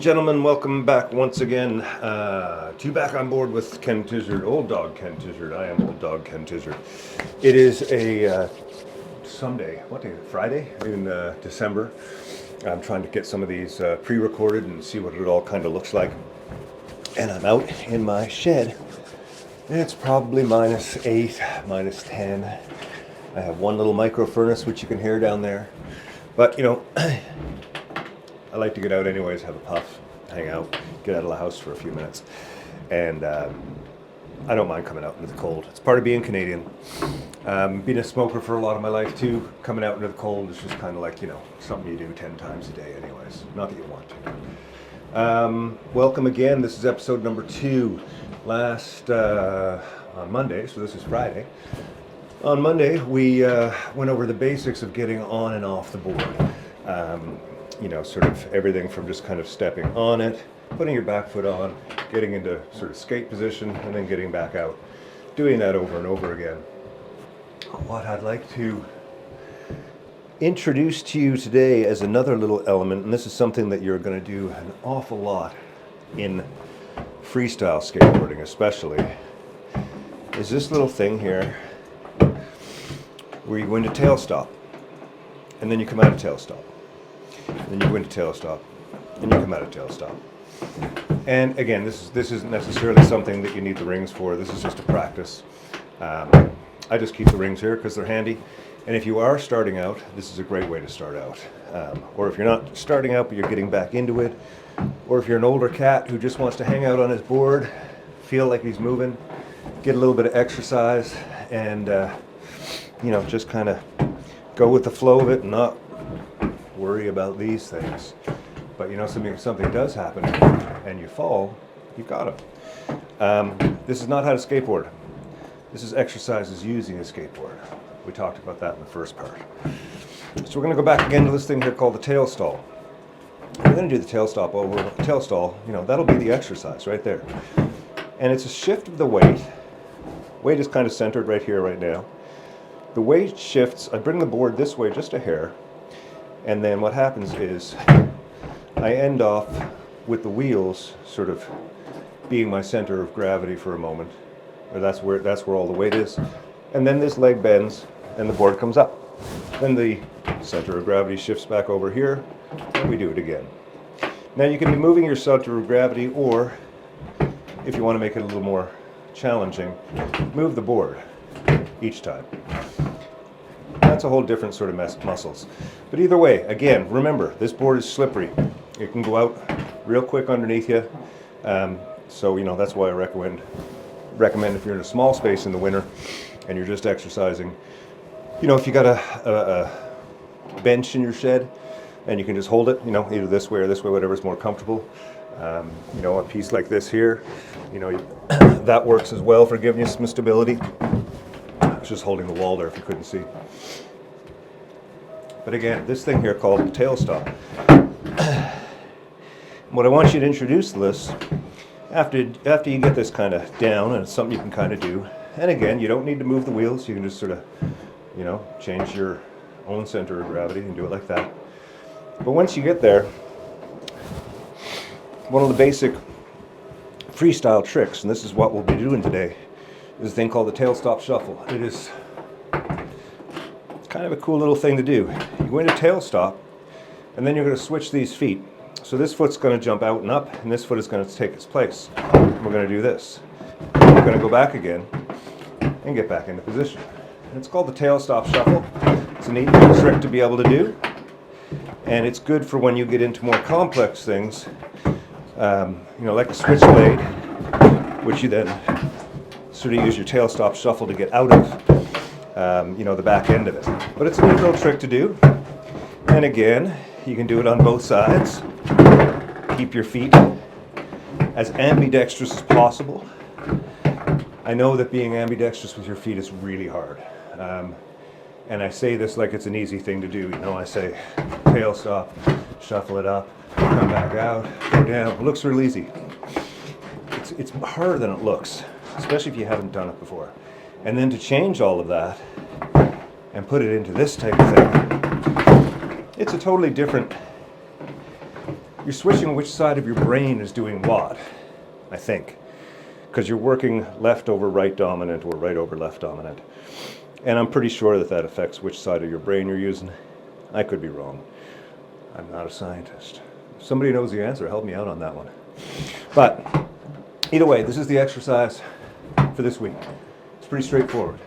gentlemen, welcome back once again to Back on Board with Ken Tizzard, Old Dog Ken Tizzard. I am Old Dog Ken Tizzard. It is a Sunday, what day? Friday in December. I'm trying to get some of these pre-recorded and see what it all kind of looks like. And I'm out in my shed. It's probably -8, -10. I have one little micro furnace which you can hear down there. But you know, I like to get out anyways, have a puff, hang out, get out of the house for a few minutes. And I don't mind coming out into the cold. It's part of being Canadian. Being a smoker for a lot of my life too, coming out into the cold is just kind of like, you know, something you do 10 times a day anyways. Not that you want to. Welcome again. This is episode number 2. Last, on Monday, so this is Friday. On Monday, we went over the basics of getting on and off the board. You know, sort of everything from just kind of stepping on it, putting your back foot on, getting into sort of skate position, and then getting back out. Doing that over and over again. What I'd like to introduce to you today as another little element, and this is something that you're going to do an awful lot in freestyle skateboarding especially, is this little thing here where you go into tailstop, and then you come out of tailstop. Then you go into tailstop, and you come out of tailstop. And again, this isn't necessarily something that you need the rings for. This is just a practice. I just keep the rings here because they're handy. And if you are starting out, this is a great way to start out. Or if you're not starting out but you're getting back into it, or if you're an older cat who just wants to hang out on his board, feel like he's moving, get a little bit of exercise, and you know, just kind of go with the flow of it and not worry about these things. But you know, something does happen and you fall, you've got them. This is not how to skateboard. This is exercises using a skateboard. We talked about that in the first part. So we're going to go back again to this thing here called the tail stall. We're going to do the tail stop over tail stall. You know, that'll be the exercise right there. And it's a shift of the weight. Weight is kind of centered right here, right now. The weight shifts. I bring the board this way just a hair. And then what happens is I end off with the wheels sort of being my center of gravity for a moment. Or that's where all the weight is. And then this leg bends and the board comes up. Then the center of gravity shifts back over here and we do it again. Now you can be moving your center of gravity, or if you want to make it a little more challenging, move the board each time. That's a whole different sort of muscles. But either way, again, remember, this board is slippery. It can go out real quick underneath you. So, you know, that's why I recommend if you're in a small space in the winter and you're just exercising. You know, if you got a bench in your shed and you can just hold it, you know, either this way or this way, whatever's more comfortable. You know, a piece like this here, you know, that works as well for giving you some stability. It's just holding the wall there if you couldn't see. But again, this thing here called the tail stop. What I want you to introduce to this, after you get this kind of down, and it's something you can kind of do, and again, you don't need to move the wheels, you can just sort of, you know, change your own center of gravity and do it like that. But once you get there, one of the basic freestyle tricks, and this is what we'll be doing today, is a thing called the tailstop shuffle. It is kind of a cool little thing to do. You go into tailstop, and then you're going to switch these feet. So this foot's going to jump out and up, and this foot is going to take its place. We're going to do this. We're going to go back again and get back into position. And it's called the tailstop shuffle. It's a neat little trick to be able to do, and it's good for when you get into more complex things, you know, like the switchblade, which you then sort of use your tailstop shuffle to get out of, you know, the back end of it. But it's a neat little trick to do. And again, you can do it on both sides. Keep your feet as ambidextrous as possible. I know that being ambidextrous with your feet is really hard. And I say this like it's an easy thing to do. You know, I say tailstop, shuffle it up, come back out, go down. It looks real easy. It's harder than it looks, especially if you haven't done it before. And then to change all of that and put it into this type of thing, it's a totally different you're switching which side of your brain is doing what, I think. Because you're working left over right dominant or right over left dominant. And I'm pretty sure that that affects which side of your brain you're using. I could be wrong. I'm not a scientist. If somebody knows the answer, help me out on that one. But either way, this is the exercise for this week. It's pretty straightforward.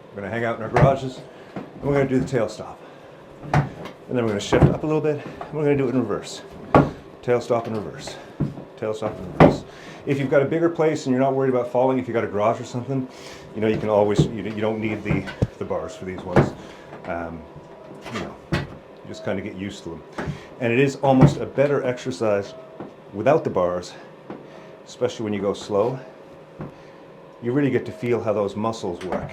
We're going to hang out in our garages, and we're going to do the tail stop. And then we're going to shift up a little bit, and we're going to do it in reverse. Tail stop and reverse. Tail stop and reverse. If you've got a bigger place and you're not worried about falling, if you've got a garage or something, you know, you can always, you don't need the bars for these ones. You know, you just kind of get used to them. And it is almost a better exercise without the bars, especially when you go slow. You really get to feel how those muscles work.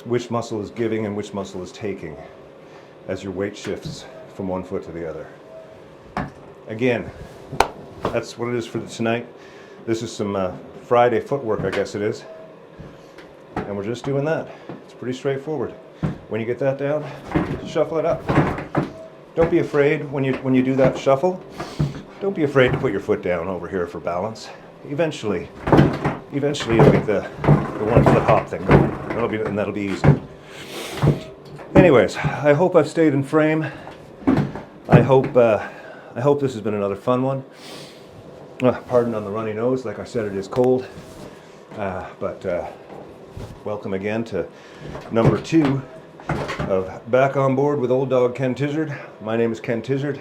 Which muscle is giving and which muscle is taking as your weight shifts from one foot to the other. Again, that's what it is for tonight. This is some Friday footwork, I guess it is. And we're just doing that. It's pretty straightforward. When you get that down, shuffle it up. Don't be afraid when you do that shuffle. Don't be afraid to put your foot down over here for balance. Eventually you'll get the 1 foot hop thing going. That'll be easy. Anyways, I hope I've stayed in frame. I hope this has been another fun one. Pardon on the runny nose. Like I said, it is cold. But welcome again to number 2 of Back on Board with Old Dog Ken Tizzard. My name is Ken Tizzard.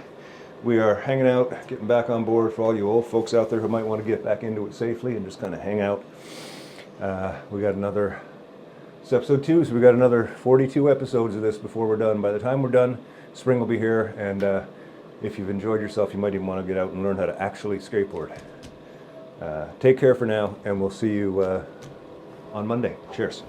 We are hanging out, getting back on board for all you old folks out there who might want to get back into it safely and just kind of hang out. We got another, it's episode 2, so we got another 42 episodes of this before we're done. By the time we're done, spring will be here, and if you've enjoyed yourself, you might even want to get out and learn how to actually skateboard. Take care for now, and we'll see you on Monday. Cheers.